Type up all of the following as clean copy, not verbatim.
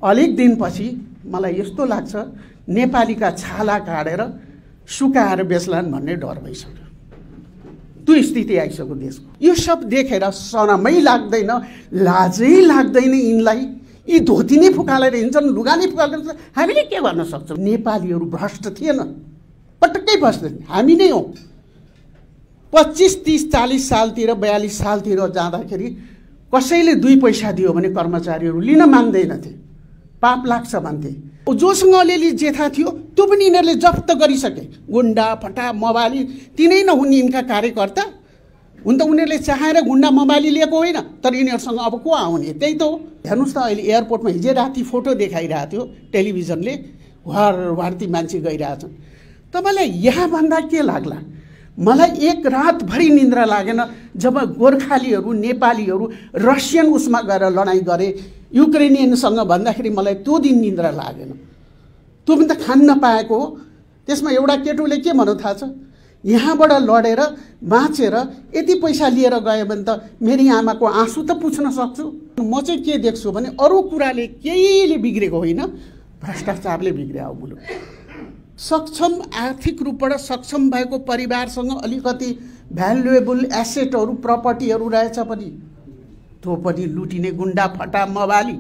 अलिक दिनपछि मलाई यस्तो लाग्छ नेपालीका छाला काटेर सुकाएर बेच्लान् भन्ने डर भइसक्यो। त्यो स्थिति आइसक्यो देशको। यो सब देखेर शरमै लाग्दैन, लाजै लाग्दैन यिनलाई। यी धोती नै फुकालेर हिँड्छन्, लुगा नै फुकालेर हिँड्छन्। हामीले के गर्न सक्छौँ? नेपालीहरू भ्रष्ट थिएन, पटक्कै भ्रष्ट थिएन, हामी नै हौँ। 25, 30, 40 सालतिर 42 सालतिर जाँदाखेरि कसैले 2 पैसा दियो भने कर्मचारीहरू लिन मान्दैनथे, पाप लाग्छ भन्थे। जोसँग अलिअलि जेठा थियो त्यो पनि यिनीहरूले जफ्त गरिसके। गुन्डा फटा मवाली तिनै नहुन् यिनका कार्यकर्ता हुन् त। उनीहरूले चाहेर गुन्डा मवाली लिएको होइन, तर यिनीहरूसँग अब को आउने? त्यही त हो। हेर्नुहोस् त अहिले एयरपोर्टमा हिजो राति फोटो देखाइरहेको थियो टेलिभिजनले, वारती मान्छे गइरहेछन्। तपाईँलाई यहाँ भन्दा के लाग्ला? मलाई एक रातभरि निन्द्रा लागेन जब गोर्खालीहरू नेपालीहरू रसियन उसमा गएर लडाइँ गरे युक्रेनियनसँग भन्दाखेरि मलाई त्यो दिन निन्द्रा लागेन। त्यो पनि त खान नपाएको हो। त्यसमा एउटा केटोले के भन्नु थाहा छ? यहाँबाट लडेर बाँचेर यति पैसा लिएर गयो भने त मेरी आमाको आँसु त पुछ्न सक्छु। म चाहिँ के देख्छु भने अरू कुराले केहीले बिग्रेको होइन, भ्रष्टाचारले बिग्रियो हो मुलुक। सक्षम आर्थिक रूपबाट सक्षम भएको परिवारसँग अलिकति भ्यालुएबल एसेटहरू प्रपर्टीहरू रहेछ पनि त्यो पनि लुटिने गुन्डा फटा मवाली।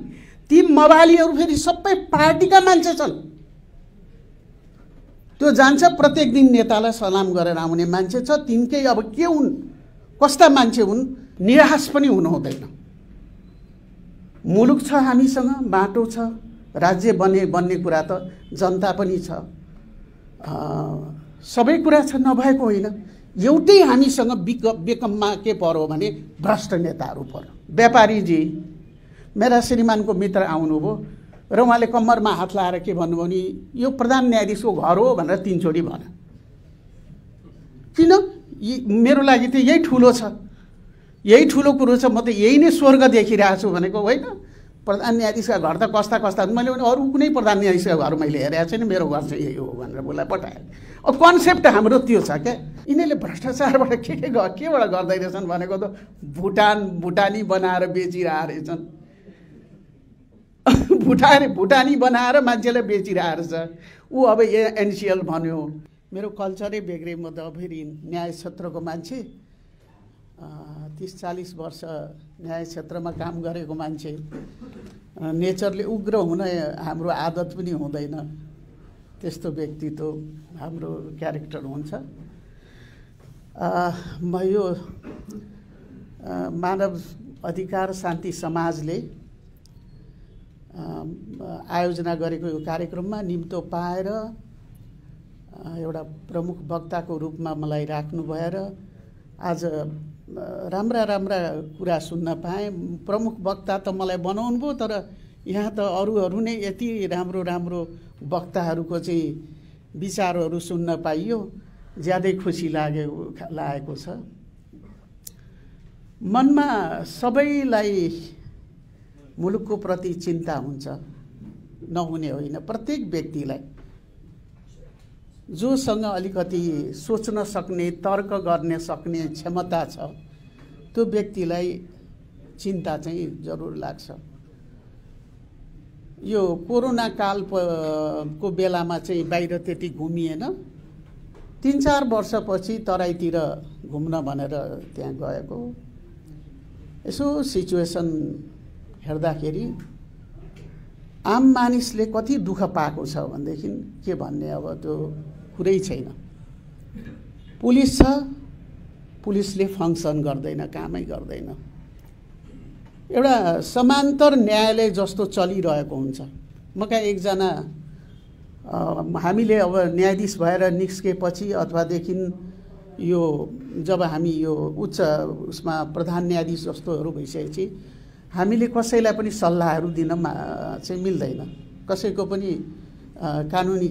ती मवालीहरू फेरि सबै पार्टीका मान्छे छन्। त्यो जान्छ प्रत्येक दिन नेतालाई सलाम गरेर आउने मान्छे छ। तिनकै अब के हुन्, कस्ता मान्छे हुन्? निराश पनि हुनु हुँदैन। मुलुक छ हामीसँग, बाटो छ, राज्य बन्ने कुरा त जनता पनि छ, सबै कुरा छ, नभएको होइन। एउटै हामीसँग बेकममा के पर्यो भने भ्रष्ट नेताहरू पर्यो। व्यापारीजी मेरा श्रीमानको मित्र आउनुभयो र उहाँले कम्मरमा हात लाएर के भन्नुभयो भने यो प्रधान न्यायाधीशको घर हो भनेर 3 चोटि भन्यो। किन? मेरो लागि त यही ठुलो छ, यही ठुलो कुरो छ, म त यही नै स्वर्ग देखिरहेको छु भनेको होइन। प्रधान न्यायाधीशका घर त कस्ता कस्ता, मैले भने अरू कुनै प्रधान न्यायाधीशका घर मैले हेरेको छैन, मेरो घर चाहिँ यही हो भनेर बोला पठाएँ। अब कन्सेप्ट हाम्रो त्यो छ क्या। यिनीहरूले भ्रष्टाचारबाट केबाट गर्दै रहेछन् भनेको त भुटानी बनाएर बेचिरहेको रहेछन्। भुटानी बनाएर मान्छेलाई बेचिरहेको रहेछ। ऊ अब एनसिएल भन्यो। मेरो कल्चरै बेग्रे। म त फेरि न्याय क्षेत्रको मान्छे, 30-40 वर्ष न्याय क्षेत्रमा काम गरेको मान्छे। नेचरले उग्र हुन हाम्रो आदत पनि हुँदैन, त्यस्तो व्यक्तित्व हाम्रो क्यारेक्टर हुन्छ। म यो मानव अधिकार शान्ति समाजले आयोजना गरेको यो कार्यक्रममा निम्तो पाएर एउटा प्रमुख वक्ताको रूपमा मलाई राख्नु भएर आज राम्रा कुरा सुन्न पाएँ। प्रमुख वक्ता त मलाई बनाउनु भयो, तर यहाँ त अरूहरू नै यति राम्रो वक्ताहरूको चाहिँ विचारहरू सुन्न पाइयो, ज्यादै खुसी लागेको छ। मनमा सबैलाई मुलुकको प्रति चिन्ता हुन्छ, नहुने होइन। प्रत्येक व्यक्तिलाई जोसँग अलिकति सोच्न सक्ने, तर्क गर्ने सक्ने क्षमता छ, त्यो व्यक्तिलाई चिन्ता चाहिँ जरुर लाग्छ। यो कोरोना कालको बेलामा चाहिँ बाहिर त्यति घुमिएन। 3-4 वर्षपछि तराईतिर घुम्न भनेर त्यहाँ गएको। यसो सिचुएसन हेर्दाखेरि आम मानिसले कति दुःख पाएको छ भनेदेखि के भन्ने, अब त्यो कुरै छैन। पुलिस छ, पुलिसले फङ्सन गर्दैन, कामै गर्दैन। एउटा समान्तर न्यायालय जस्तो चलिरहेको हुन्छ। म कहाँ एकजना हामीले अब न्यायाधीश भएर निस्केपछि अथवादेखि यो जब हामी यो उच्च उसमा प्रधान न्यायाधीश जस्तोहरू भइसकेपछि हामीले कसैलाई पनि सल्लाहहरू दिन चाहिँ मिल्दैन, कसैको पनि कानुनी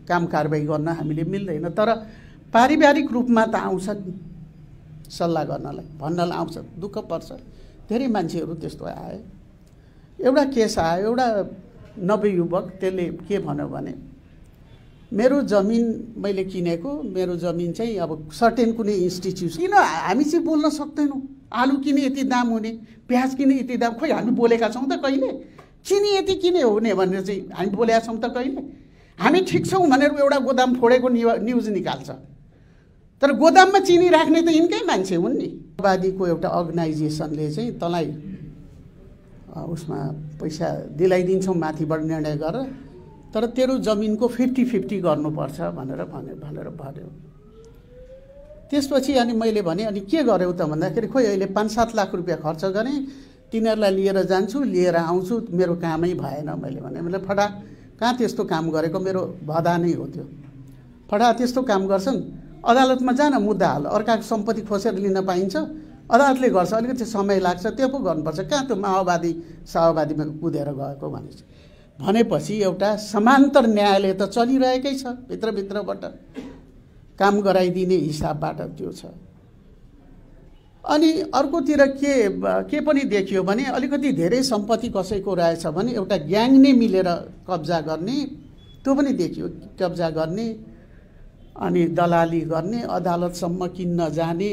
काम कारबाही गर्न हामीले मिल्दैन। तर पारिवारिक रूपमा त आउँछन् सल्लाह गर्नलाई, भन्नलाई आउँछ, दुःख पर्छ। धेरै मान्छेहरू त्यस्तो आए। एउटा केस आयो, एउटा नवयुवक, त्यसले के भन्यो भने मेरो जमिन मैले किनेको, मेरो जमिन चाहिँ अब सर्टेन कुनै इन्स्टिट्युसन, किन हामी चाहिँ बोल्न सक्दैनौँ? आलु किन यति दाम हुने, प्याज किन यति दाम? खोइ हामी बोलेका छौँ त कहिले? चिनी यति किन हुने भनेर चाहिँ हामी बोलेका छौँ त कहिले। हामी ठिक छौँ भनेर एउटा गोदाम फोडेको न्युज निकाल्छ, तर गोदाममा चिनी राख्ने त यिनकै मान्छे हुन् नि। माओवादीको एउटा अर्गनाइजेसनले चाहिँ तँलाई उसमा पैसा दिलाइदिन्छौँ माथिबाट निर्णय गरेर, तर तेरो जमिनको 50-50 गर्नुपर्छ भनेर भन्यो। त्यसपछि अनि मैले भने अनि के गर्यौ त भन्दाखेरि खोइ अहिले 5-7 लाख रुपियाँ खर्च गरेँ, तिनीहरूलाई लिएर जान्छु लिएर आउँछु, मेरो कामै भएन। मैले फटा कहाँ त्यस्तो काम गरेको, मेरो भदा नै हो त्यो। फटा त्यस्तो काम गर्छन्, अदालतमा जान मुद्दा हाल, अर्काको सम्पत्ति खोसेर लिन पाइन्छ, अदालतले गर्छ, अलिकति समय लाग्छ, त्यो पो गर्नुपर्छ। कहाँ त्यो माओवादीमा कुदेर गएको भनेपछि एउटा समान्तर न्यायालय त चलिरहेकै छ भित्रभित्रबाट, काम गराइदिने हिसाबबाट त्यो छ। अनि अर्कोतिर के पनि देखियो भने अलिकति धेरै सम्पत्ति कसैको रहेछ भने एउटा ग्याङ नै मिलेर कब्जा गर्ने, त्यो पनि देखियो। कब्जा गर्ने अनि दलाली गर्ने, अदालतसम्म किन्न जाने,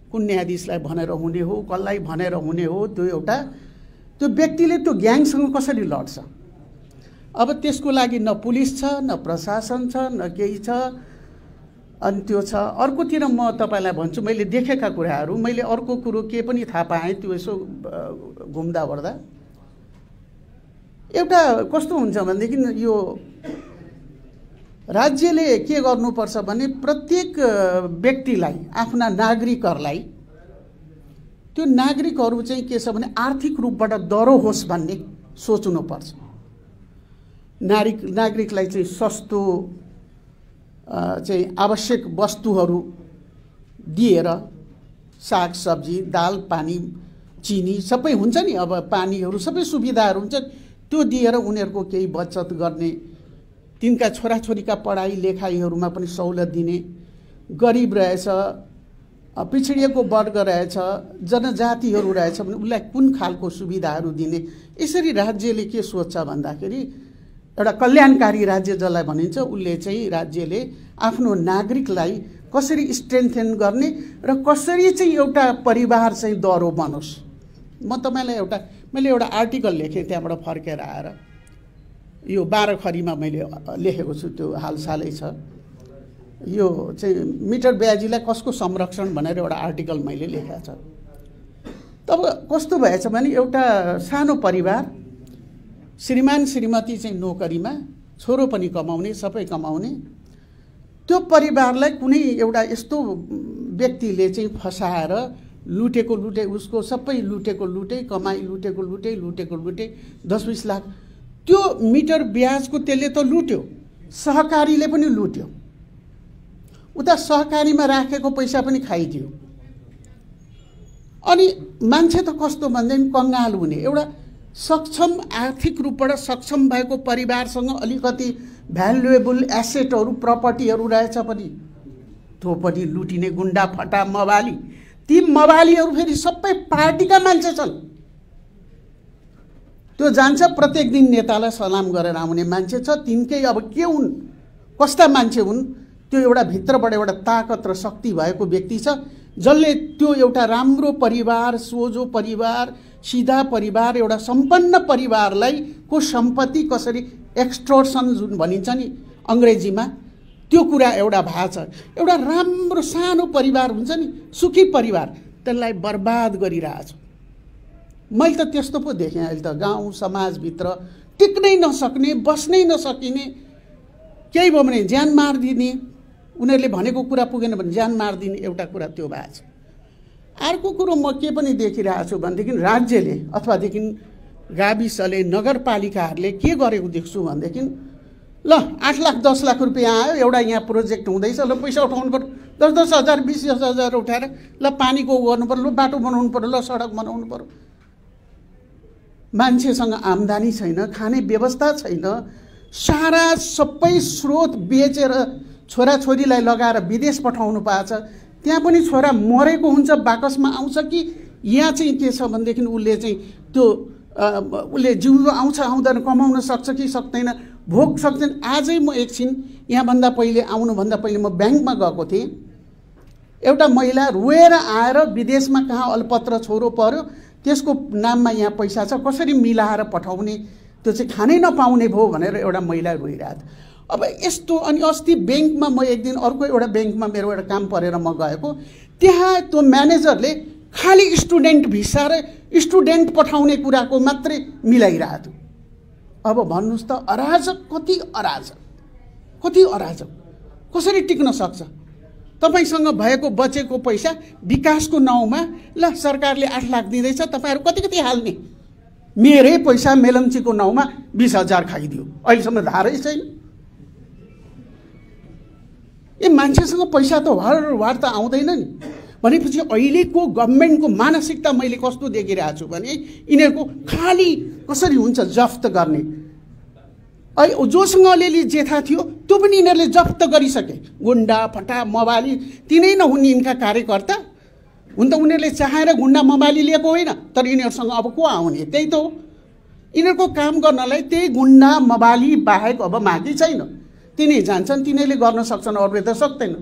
कुन न्यायाधीशलाई भनेर हुने हो, कसलाई भनेर हुने हो, त्यो व्यक्तिले त्यो ग्याङसँग कसरी लड्छ। अब त्यसको लागि न पुलिस छ, न प्रशासन छ, न केही छ। अनि त्यो छ। अर्कोतिर म तपाईँलाई भन्छु, मैले देखेका कुराहरू, मैले अर्को कुरो के पनि थाहा पाएँ त्यो यसो घुम्दा ओर्दा। एउटा कस्तो हुन्छ भनेदेखि यो राज्यले के गर्नुपर्छ भने प्रत्येक व्यक्तिलाई, आफ्ना नागरिकहरूलाई, त्यो नागरिकहरू चाहिँ के छ भने आर्थिक रूपबाट दरो होस् भन्ने सोच्नुपर्छ। नागरिकलाई चाहिँ सस्तो चाहिँ आवश्यक वस्तुहरू दिएर, साग सब्जी, दाल पानी, चिनी सबै हुन्छ नि, अब पानीहरू सबै सुविधाहरू हुन्छ, त्यो दिएर उनीहरूको केही बचत गर्ने, तिनका छोराछोरीका पढाइ लेखाइहरूमा पनि सहुलियत दिने, गरिब रहेछ, पिछडिएको वर्ग रहेछ, जनजातिहरू रहेछ भने उसलाई कुन खालको सुविधाहरू दिने। यसरी राज्यले के सोच्छ भन्दाखेरि एउटा कल्याणकारी राज्य जसलाई भनिन्छ, उसले चाहिँ राज्यले आफ्नो नागरिकलाई कसरी स्ट्रेन्थेन गर्ने र कसरी चाहिँ एउटा परिवार चाहिँ दह्रो बनोस्। म तपाईँलाई मैले एउटा आर्टिकल लेखेँ त्यहाँबाट फर्केर आएर, यो 12 खरीमा मैले लेखेको छु, त्यो हालसालै छ। यो चाहिँ मिटर ब्याजीलाई कसको संरक्षण भनेर एउटा आर्टिकल मैले लेखेको छ। तब कस्तो भएछ भने एउटा सानो परिवार, श्रीमान श्रीमती चाहिँ नोकरीमा, छोरो पनि कमाउने, सबै कमाउने, त्यो परिवारलाई कुनै एउटा यस्तो व्यक्तिले चाहिँ फसाएर लुटेको उसको सबै लुटे, कमाइ लुटे 10-20 लाख, त्यो मिटर ब्याजको त्यसले त लुट्यो, सहकारीले पनि लुट्यो, उता सहकारीमा राखेको पैसा पनि खाइदियो। अनि मान्छे त कस्तो भन्दैन कङ्गाल हुने, एउटा सक्षम आर्थिक रूपबाट सक्षम भएको परिवारसँग अलिकति भ्यालुएबल एसेटहरू प्रपर्टीहरू रहेछ पनि त्यो पनि लुटिने गुन्डा फटा मवाली। ती मवालीहरू फेरि सबै पार्टीका मान्छे छन्। त्यो जान्छ प्रत्येक दिन नेतालाई सलाम गरेर आउने मान्छे छ। तिनकै अब के हुन्, कस्ता मान्छे हुन्, त्यो एउटा भित्रबाट एउटा ताकत र शक्ति भएको व्यक्ति छ जसले त्यो एउटा राम्रो परिवार, सोझो परिवार, सिधा परिवार, एउटा सम्पन्न परिवारलाई को सम्पत्ति कसरी एक्सटोर्सन जुन भनिन्छ नि अङ्ग्रेजीमा, त्यो कुरा एउटा भएको छ। एउटा राम्रो सानो परिवार हुन्छ नि, सुखी परिवार, त्यसलाई बर्बाद गरिरहेछ। मैले त त्यस्तो पो देखेँ। अहिले त गाउँ समाजभित्र टिक्नै नसक्ने, बस्नै नसकिने, केही भयो भने ज्यान मारिदिने, उनीहरूले भनेको कुरा पुगेन भने ज्यान मारिदिने, एउटा कुरा त्यो भएको छ। अर्को कुरो म के पनि देखिरहेको छु भनेदेखि राज्यले अथवादेखि गाविसले, नगरपालिकाहरूले के गरेको देख्छु भनेदेखि ल 8 लाख 10 लाख रुपियाँ आयो, एउटा यहाँ प्रोजेक्ट हुँदैछ, ल पैसा उठाउनु पर्यो, 10-10 हजार 20-20 हजार उठाएर ल पानीको गर्नु पर्यो, ल बाटो बनाउनु पर्यो, ल सडक बनाउनु पर्यो। मान्छेसँग आम्दानी छैन, खाने व्यवस्था छैन, सारा सबै स्रोत बेचेर छोराछोरीलाई लगाएर विदेश पठाउनु पाएछ। त्यहाँ पनि छोरा मरेको हुन्छ, बाकसमा आउँछ कि यहाँ चाहिँ के छ भनेदेखि उसले चाहिँ त्यो उसले जिउँदो आउँछ आउँदैन, कमाउन सक्छ कि सक्दैन, भोग सक्दैन। आजै म एकछिन यहाँभन्दा पहिले, आउनुभन्दा पहिले म ब्याङ्कमा गएको थिएँ। एउटा महिला रोएर आएर विदेशमा कहाँ अलपत्र छोरो पर्यो, त्यसको नाममा यहाँ पैसा छ, कसरी मिलाएर पठाउने त्यो चाहिँ खानै नपाउने भयो भनेर एउटा महिला रोइरहेको थियो। अब यस्तो अनि अस्ति ब्याङ्कमा म एक दिन अर्को एउटा ब्याङ्कमा मेरो एउटा काम परेर म गएको, त्यहाँ त्यो म्यानेजरले खालि स्टुडेन्ट भिसा र स्टुडेन्ट पठाउने कुराको मात्रै मिलाइरहेको थियो। अब भन्नुहोस् त अराजक, कति अराजक, कति अराजक, कसरी टिक्न सक्छ? तपाईसँग भएको बचेको पैसा विकासको नाउँमा ल सरकारले 8 लाख दिँदैछ, तपाईँहरू कति कति हाल्ने? मेरै पैसा मेलम्चीको नाउँमा 20,000 खाइदियो, अहिलेसम्म धारै छैन। ए मान्छेसँग पैसा त वार त आउँदैन नि। भनेपछि अहिलेको गभर्मेन्टको मानसिकता मैले कस्तो देखिरहेको छु भने यिनीहरूको खालि कसरी हुन्छ जफ्त गर्ने। जोसँग अलिअलि जेठा थियो त्यो पनि यिनीहरूले जफ्त गरिसके। गुन्डा फटा मवाली तिनै नहुन् यिनका कार्यकर्ता। हुन त उनीहरूले चाहेर गुन्डा मवाली लिएको होइन, तर यिनीहरूसँग अब को आउने? त्यही त हो, यिनीहरूको काम गर्नलाई त्यही गुन्डा मवाली बाहेक अब बाँकी छैन। तिनी जान्छन्, तिनीहरूले गर्न सक्छन्, अरूले त सक्दैन।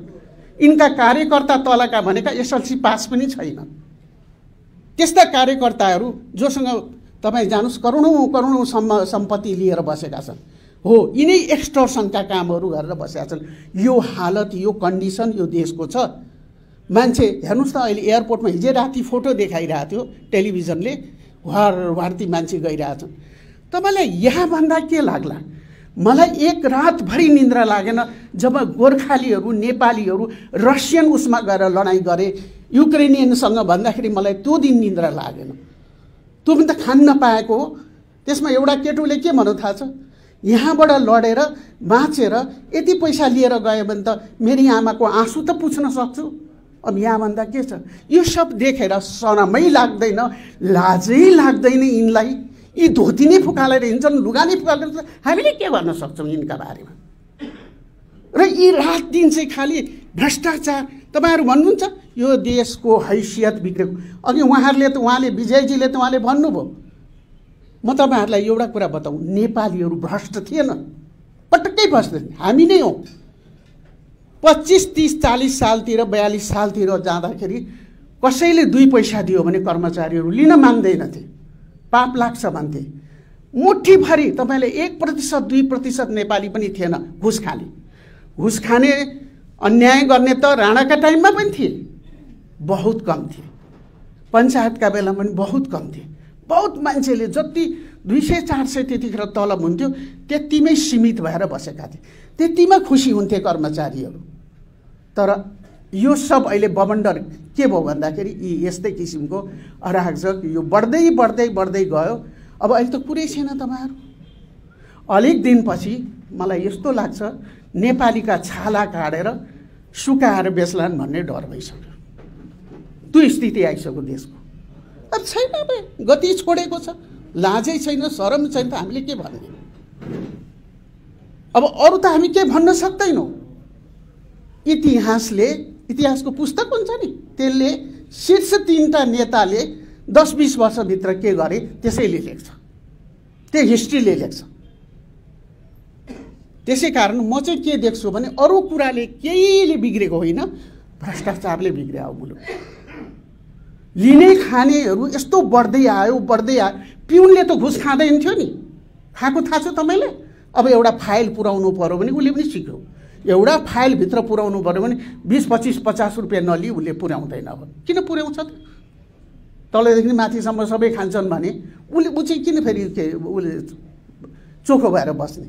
यिनका कार्यकर्ता तलका भनेका एसएलसी पास पनि छैन। त्यस्ता कार्यकर्ताहरू जोसँग तपाईँ जानुस् करोडौँ सम्पत्ति लिएर बसेका छन्। हो, यिनै एक्सटर्सनका कामहरू गरेर बसेका छन्। यो हालत, यो कन्डिसन यो देशको छ। मान्छे हेर्नुहोस् त, अहिले एयरपोर्टमा हिजो राति फोटो देखाइरहेको थियो टेलिभिजनले, भारती मान्छे गइरहेछन्। तपाईँलाई यहाँ भन्दा के लाग्ला? मलाई एक रातभरि निन्द्रा लागेन जब गोर्खालीहरू नेपालीहरू रसियन उसमा गएर लडाइँ गरे युक्रेनियनसँग भन्दाखेरि मलाई त्यो दिन निन्द्रा लागेन। त्यो पनि त खान नपाएको हो। त्यसमा एउटा केटोले के भन्नु थाहा छ? यहाँबाट लडेर बाँचेर यति पैसा लिएर गयो भने त मेरी आमाको आँसु त पुछ्न सक्छु। अब यहाँ भन्दा के छ? यो सब देखेर शरमै लाग्दैन, लाजै लाग्दैन यिनलाई। यी धोती नै फुकालेर हिँड्छन्, लुगा नै फुकालेर हिँड्छन्, हामीले के गर्न सक्छौँ यिनका बारेमा? र यी रात दिन चाहिँ खालि भ्रष्टाचार। तपाईँहरू भन्नुहुन्छ यो देशको हैसियत बिग्रेको। अघि उहाँले विजयजीले त उहाँले भन्नुभयो। म तपाईँहरूलाई एउटा कुरा बताउँ, नेपालीहरू भ्रष्ट थिएन, पटक्कै भ्रष्ट थिएन। हामी नै हौँ। 25, 30, 40 सालतिर 42 सालतिर जाँदाखेरि कसैले 2 पैसा दियो भने कर्मचारीहरू लिन मान्दैनथे, पाप लाग्छ भन्थे। मुठीभरि तपाईँले 1%, 2% नेपाली पनि थिएन घुस खाने। घुस खाने अन्याय गर्ने त राणाका टाइममा पनि थिए, बहुत कम थिए। पञ्चायतका बेला पनि बहुत कम थिए। बहुत मान्छेले जति 200-400 त्यतिखेर तलब हुन्थ्यो त्यतिमै सीमित भएर बसेका थिए, त्यतिमा खुसी हुन्थे कर्मचारीहरू। तर यो सब अहिले बबन्डर के भयो भन्दाखेरि यी यस्तै किसिमको अराजक यो बढ्दै बढ्दै बढ्दै गयो। अब अहिले त कुरै छैन। तपाईँहरू अलिक दिनपछि मलाई यस्तो लाग्छ नेपालीका छाला काटेर सुकाएर बेच्लान् भन्ने डर भइसक्यो। त्यो स्थिति आइसक्यो देशको। अब छैन, अब गति छोडेको छ, लाजै छैन, शरम छैन त हामीले के भन्ने? अब अरू त हामी के भन्न सक्दैनौँ। इतिहासको पुस्तक हुन्छ नि, त्यसले शीर्ष 3टा नेताले 10-20 वर्षभित्र के गरे त्यसैले लेख्छ, त्यो हिस्ट्रीले लेख्छ। त्यसै कारण म चाहिँ के देख्छु भने अरू कुराले केहीले बिग्रेको होइन, भ्रष्टाचारले बिग्रियो मुलुक। लिने खानेहरू यस्तो बढ्दै आयो। पिउनले त घुस खाँदैन थियो नि, खाएको थाहा छ तपाईँले? अब एउटा फाइल पुर्याउनु पर्यो भने उसले पनि सिक्यो। एउटा फाइलभित्र पुर्याउनु पर्यो भने 20, 25, 50 रुपियाँ नलिई उसले पुर्याउँदैन। अब किन पुर्याउँछ त? तलदेखि माथिसम्म सबै खान्छन् भने ऊ चाहिँ किन फेरि उसले चोखो भएर बस्ने?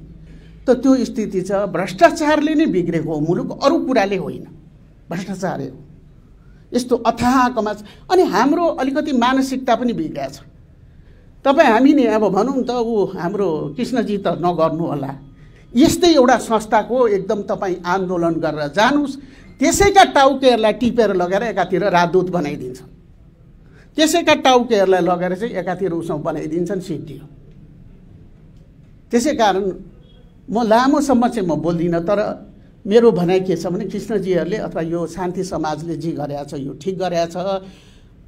त त्यो स्थिति छ। भ्रष्टाचारले नै बिग्रेको हो मुलुक, अरू कुराले होइन, भ्रष्टाचारै हो। यस्तो अथाह कमाच। अनि हाम्रो अलिकति मानसिकता पनि बिग्रिएको छ। हामी नि अब भनौँ त हाम्रो कृष्णजी त नगर्नु होला। यस्तै एउटा संस्थाको एकदम तपाईँ आन्दोलन गरेर जानुस्, त्यसैका टाउकेहरूलाई टिपेर लगेर एकातिर राजदूत बनाइदिन्छ, त्यसैका टाउकेहरूलाई लगेर चाहिँ एकातिर उसमा बनाइदिन्छन्, सिद्धियो। त्यसै कारण म लामोसम्म चाहिँ म बोल्दिनँ। तर मेरो भनाइ के छ भने कृष्णजीहरूले अथवा यो शान्ति समाजले जे गरेछ यो ठिक गरेछ।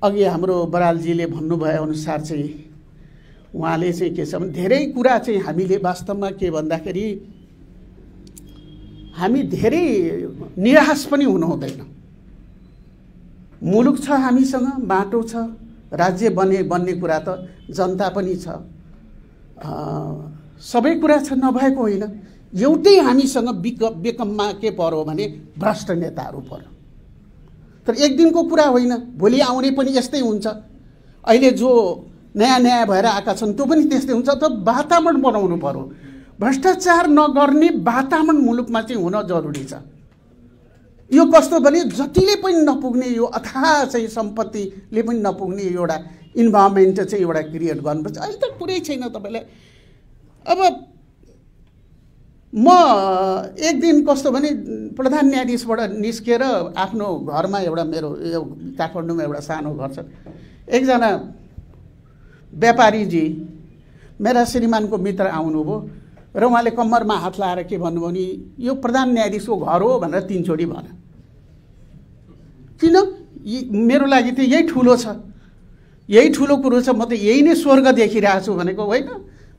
अघि हाम्रो बरालजीले भन्नुभए अनुसार चाहिँ उहाँले चाहिँ के छ भने धेरै कुरा चाहिँ हामीले वास्तवमा के भन्दाखेरि हामी धेरै निराश पनि हुनु हुँदैन। मुलुक छ हामीसँग, बाटो छ, राज्य बन्ने कुरा त जनता पनि छ। सबै कुरा छ नभएको होइन। एउटै हामीसँग बेकममा के पर्यो भने भ्रष्ट नेताहरू पर्यो। तर एक दिनको कुरा होइन, भोलि आउने पनि यस्तै हुन्छ। अहिले जो नयाँ भएर आएका छन् त्यो पनि त्यस्तै हुन्छ। त वातावरण बनाउनु पर्यो। भ्रष्टाचार नगर्ने वातावरण मुलुकमा चाहिँ हुन जरुरी छ। यो कस्तो भने जतिले पनि नपुग्ने यो अथाह चाहिँ सम्पत्तिले पनि नपुग्ने एउटा इन्भाइरोमेन्ट चाहिँ एउटा क्रिएट गर्नुपर्छ। अहिले त कुरै छैन तपाईँलाई। अब म एक दिन कस्तो भने प्रधान न्यायाधीशबाट निस्केर आफ्नो घरमा एउटा मेरो यो काठमाडौँमा एउटा सानो घर छ, एकजना व्यापारीजी मेरा श्रीमानको मित्र आउनुभयो र उहाँले कम्मरमा हात लाएर के भन्नुभयो भने यो प्रधान न्यायाधीशको घर हो भनेर 3 चोटि भने। किन? मेरो लागि त यही ठुलो छ, यही ठुलो कुरो छ, म त यही नै स्वर्ग देखिरहेको छु भनेको होइन।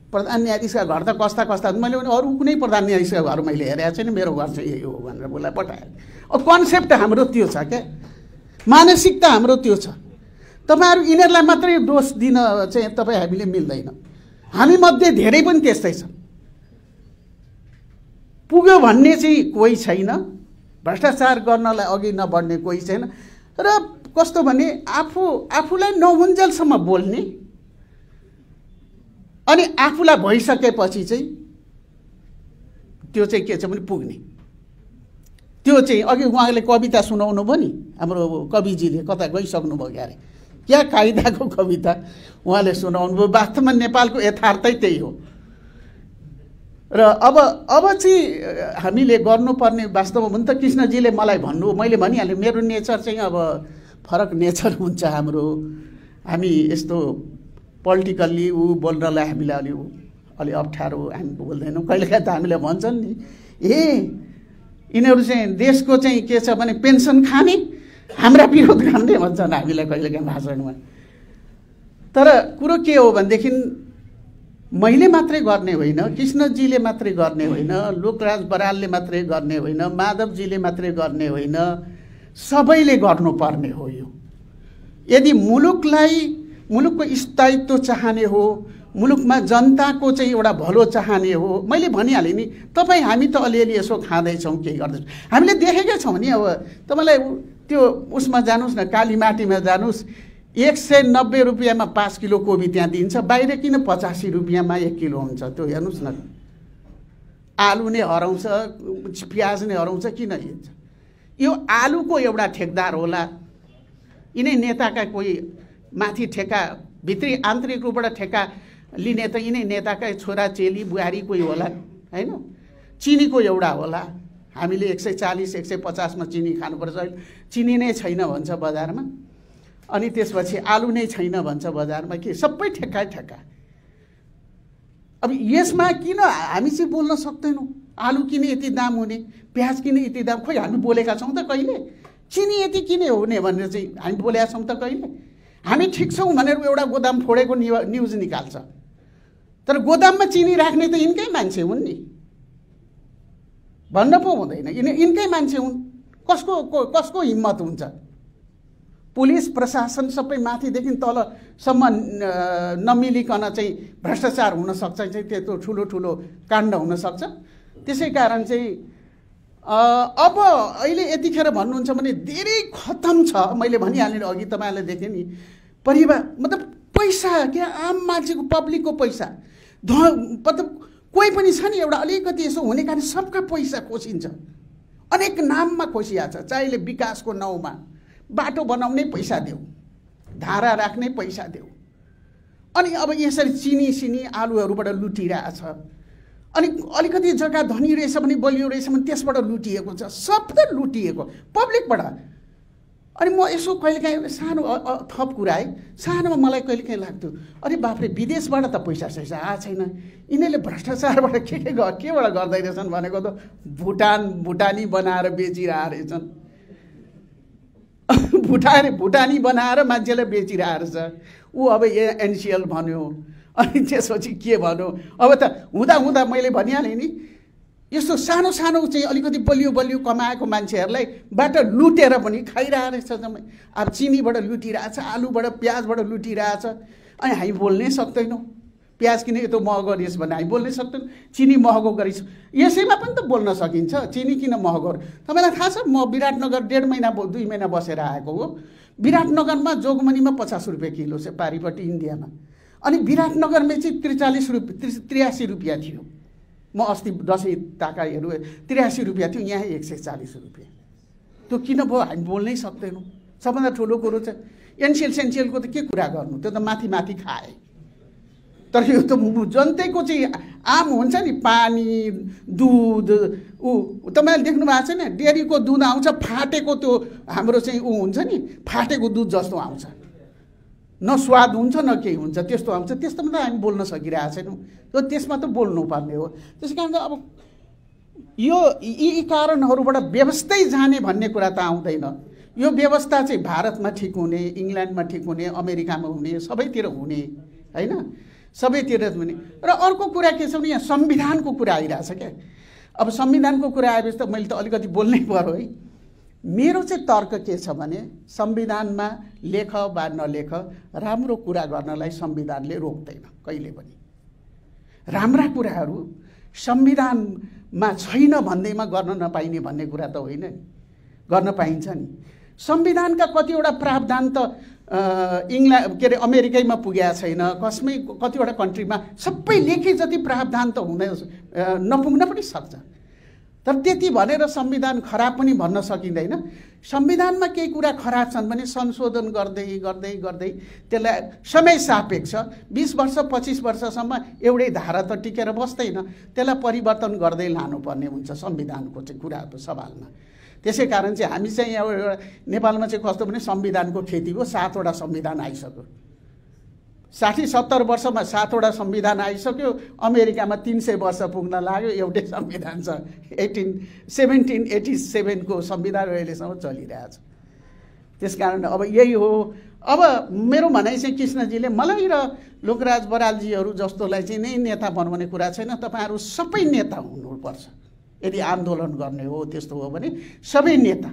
प्रधान न्यायाधीशका घर त कस्ता कस्ता, मैले भने अरू कुनै प्रधान न्यायाधीशका घर मैले हेरेको छैन, मेरो घर चाहिँ यही हो भनेर बोला पठाएँ। अब कन्सेप्ट हाम्रो त्यो छ क्या, मानसिकता हाम्रो त्यो छ। तपाईँहरू यिनीहरूलाई मात्रै दोष दिन चाहिँ तपाईँ हामीले मिल्दैन। हामी मध्ये धेरै पनि त्यस्तै छ। पुग्यो भन्ने चाहिँ कोही छैन, भ्रष्टाचार गर्नलाई अघि नबढ्ने कोही छैन। र कस्तो भने आफूलाई नहुन्जेलसम्म बोल्ने अनि आफूलाई भइसकेपछि चाहिँ त्यो चाहिँ के छ भने पुग्ने। त्यो चाहिँ अघि उहाँले कविता सुनाउनु भयो नि, हाम्रो कविजीले कता गइसक्नु भयो क्यारे, क्या कायदाको कविता उहाँले सुनाउनु भयो। वास्तवमा नेपालको यथार्थै त्यही हो। र अब चाहिँ हामीले गर्नुपर्ने वास्तवमा हुन त कृष्णजीले मलाई भन्नु, मैले भनिहालेँ मेरो नेचर चाहिँ अब फरक नेचर हुन्छ हाम्रो। हामी यस्तो पोलिटिकल्ली बोल्नलाई हामीलाई अलि अप्ठ्यारो, हामी बोल्दैनौँ। कहिलेकाहीँ त हामीले भन्छन् नि यिनीहरू चाहिँ देशको चाहिँ के छ भने पेन्सन खाने, हाम्रा विरोध गर्ने भन्छन् हामीलाई कहिलेकाहीँ भाषणमा। तर कुरो के हो भनेदेखि मैले मात्रै गर्ने होइन, कृष्णजीले मात्रै गर्ने होइन, लोकराज बरालले मात्रै गर्ने होइन, माधवजीले मात्रै गर्ने होइन, सबैले गर्नुपर्ने हो। यो यदि मुलुकको स्थायित्व चाहने हो, मुलुकमा जनताको चाहिँ एउटा भलो चाहने हो, मैले भनिहालेँ नि, तपाईँ हामी त अलिअलि यसो खाँदैछौँ, केही गर्दैछौँ, हामीले देखेकै छौँ नि। अब तपाईँलाई त्यो उसमा जानुहोस् न, कालीमाटीमा जानुहोस्, 190 रुपियाँमा 5 किलो कोबी त्यहाँ दिन्छ, बाहिर किन 85 रुपियाँमा 1 किलो हुन्छ? त्यो हेर्नुहोस् न। आलु नै हराउँछ, प्याज नै हराउँछ, किन हिँड्छ? यो आलुको एउटा ठेकदार होला, यिनै नेताका कोही माथि ठेका, भित्री आन्तरिक रूपबाट ठेका लिने त यिनै नेताकै छोरा चेली बुहारी कोही होला होइन। चिनीको एउटा होला, हामीले 140-150 चिनी खानुपर्छ, चिनी नै छैन भन्छ बजारमा। अनि त्यसपछि आलु नै छैन भन्छ बजारमा, के सबै ठेक्का। अब यसमा किन हामी चाहिँ बोल्न सक्दैनौँ? आलु किन यति दाम हुने, प्याज किन यति दाम? खोइ हामी बोलेका छौँ त कहिले? चिनी यति किन हुने भनेर चाहिँ हामी बोलेका छौँ त कहिले? हामी ठिक छौँ भनेर एउटा गोदाम फोडेको न्युज निकाल्छ, तर गोदाममा चिनी राख्ने त यिनकै मान्छे हुन् नि, भन्न पो हुँदैन। यिनकै मान्छे हुन्। कसको हिम्मत हुन्छ? पुलिस प्रशासन सबै माथिदेखि तलसम्म नमिलिकन चाहिँ भ्रष्टाचार हुनसक्छ, चाहिँ त्यत्रो ठुलो काण्ड हुनसक्छ। त्यसै कारण चाहिँ अब अहिले यतिखेर भन्नुहुन्छ भने धेरै खतम छ। मैले भनिहालेँ अघि, तपाईँहरूले देखेँ नि, परिवार मतलब पैसा क्या, आम मान्छेको पब्लिकको पैसा मतलब कोही पनि छ नि एउटा अलिकति यसो हुने कारण सबका पैसा खोसिन्छ, अनेक नाममा खोसिएको छ। चाहे विकासको नाउँमा बाटो बनाउने पैसा देऊ, धारा राख्ने पैसा देऊ, अनि अब यसरी चिनी सिनी आलुहरूबाट लुटिरहेछ। अनि अलिकति जग्गा धनी रहेछ भने बलियो रहेछ भने त्यसबाट लुटिएको छ, सब त लुटिएको पब्लिकबाट। अनि म यसो कहिलेकाहीँ सानो थप कुरा है, सानोमा मलाई कहिलेकाहीँ लाग्थ्यो अरे बाफ्रे विदेशबाट त पैसा सैसा आएको छैन, यिनीहरूले भ्रष्टाचारबाट केबाट गर्दै रहेछन् भनेको त भुटानी बनाएर बेचिरहेको रहेछन्। भुटानी बनाएर मान्छेलाई बेचिरहेको रहेछ ऊ। अब एनसिएल भन्यो, अनि त्यसपछि के भन्यो? अब त हुँदा मैले भनिहालेँ नि, यस्तो सानो चाहिँ अलिकति बलियो कमाएको मान्छेहरूलाई बाट लुटेर पनि खाइरहेको रहेछ जम्मै। अब चिनीबाट लुटिरहेछ, आलुबाट प्याजबाट लुटिरहेछ, अनि हामी बोल्नै सक्दैनौँ। प्याज किन यत्रो महँगो गरिस् भने हामी बोल्नै सक्दैन। चिनी महँगो गरिस्, यसैमा पनि त बोल्न सकिन्छ। चिनी किन महँगो? तपाईँलाई थाहा छ म विराटनगर 1.5 महिना 2 महिना बसेर आएको हो। विराटनगरमा जोगमनीमा 50 रुपियाँ किलो छ पारिपट्टि इन्डियामा, अनि विराटनगरमा चाहिँ 83 रुपियाँ थियो। म अस्ति दसैँ ताकाहरू 83 रुपियाँ थियो, यहाँ 140 रुपियाँ। त्यो किन भयो हामी बोल्नै सक्दैनौँ। सबभन्दा ठुलो कुरो चाहिँ एनसिएलको त के कुरा गर्नु, त्यो त माथि माथि खाए। तर यो त जनतैको चाहिँ आम हुन्छ नि, पानी दुध तपाईँले देख्नु भएको छ नि, डेरीको दुध आउँछ फाटेको, त्यो हाम्रो चाहिँ हुन्छ नि फाटेको दुध जस्तो आउँछ, न स्वाद हुन्छ न केही हुन्छ, त्यस्तो आउँछ। त्यस्तोमा त हामी बोल्न सकिरहेको छैनौँ। त्यो त्यसमा त बोल्नुपर्ने हो। त्यस कारण अब यो यी कारणहरूबाट व्यवस्थै जाने भन्ने कुरा त आउँदैन। यो व्यवस्था चाहिँ भारतमा ठिक हुने, इङ्ल्यान्डमा ठिक हुने, अमेरिकामा हुने, सबैतिर हुने होइन, सबैतिर हुने। र अर्को कुरा के छ भने यहाँ संविधानको कुरा आइरहेछ क्या। अब संविधानको कुरा आएपछि त मैले त अलिकति बोल्नै पर्यो है। मेरो चाहिँ तर्क के छ भने संविधानमा लेख वा नलेख राम्रो कुरा गर्नलाई संविधानले रोक्दैन कहिले पनि। राम्रा कुराहरू संविधानमा छैन भन्दैमा गर्न नपाइने भन्ने कुरा त होइन, गर्न पाइन्छ नि। संविधानका कतिवटा प्रावधान त इङ्ल्यान्ड के अरे अमेरिकैमा पुगेको छैन, कतिवटा कन्ट्रीमा सबै लेखे जति प्रावधान त हुँदैन, नपुग्न पनि सक्छ। तर त्यति भनेर संविधान खराब पनि भन्न सकिँदैन। संविधानमा केही कुरा खराब छन् भने संशोधन गर्दै गर्दै गर्दै त्यसलाई समय सापेक्ष 20 वर्ष 25 वर्षसम्म एउटै धारा त टिकेर बस्दैन, त्यसलाई परिवर्तन गर्दै लानुपर्ने हुन्छ संविधानको चाहिँ कुराको सवालमा। त्यसै कारण चाहिँ हामी चाहिँ एउटा नेपालमा चाहिँ कस्तो भने संविधानको खेती हो। 7 वटा संविधान आइसक्यो, 60-70 वर्षमा 7 वटा संविधान आइसक्यो। अमेरिकामा 300 वर्ष पुग्न लाग्यो, एउटै संविधान छ। 1787 को संविधान अहिलेसम्म चलिरहेछ। त्यसकारण अब यही हो। अब मेरो भनाइ चाहिँ कृष्णजीले मलाई र लोकराज बरालजीहरू जस्तोलाई चाहिँ नै नेता बनाउने कुरा छैन। तपाईँहरू सबै नेता हुनुपर्छ। यदि आन्दोलन गर्ने हो त्यस्तो हो भने सबै नेता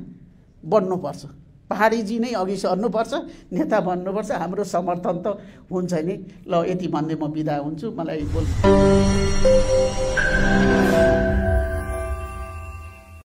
बन्नुपर्छ। पहाडीजी नै अघि सर्नुपर्छ, नेता बन्नुपर्छ। हाम्रो समर्थन त हुन्छ नि। ल यति भन्दै म बिदा हुन्छु। मलाई बोल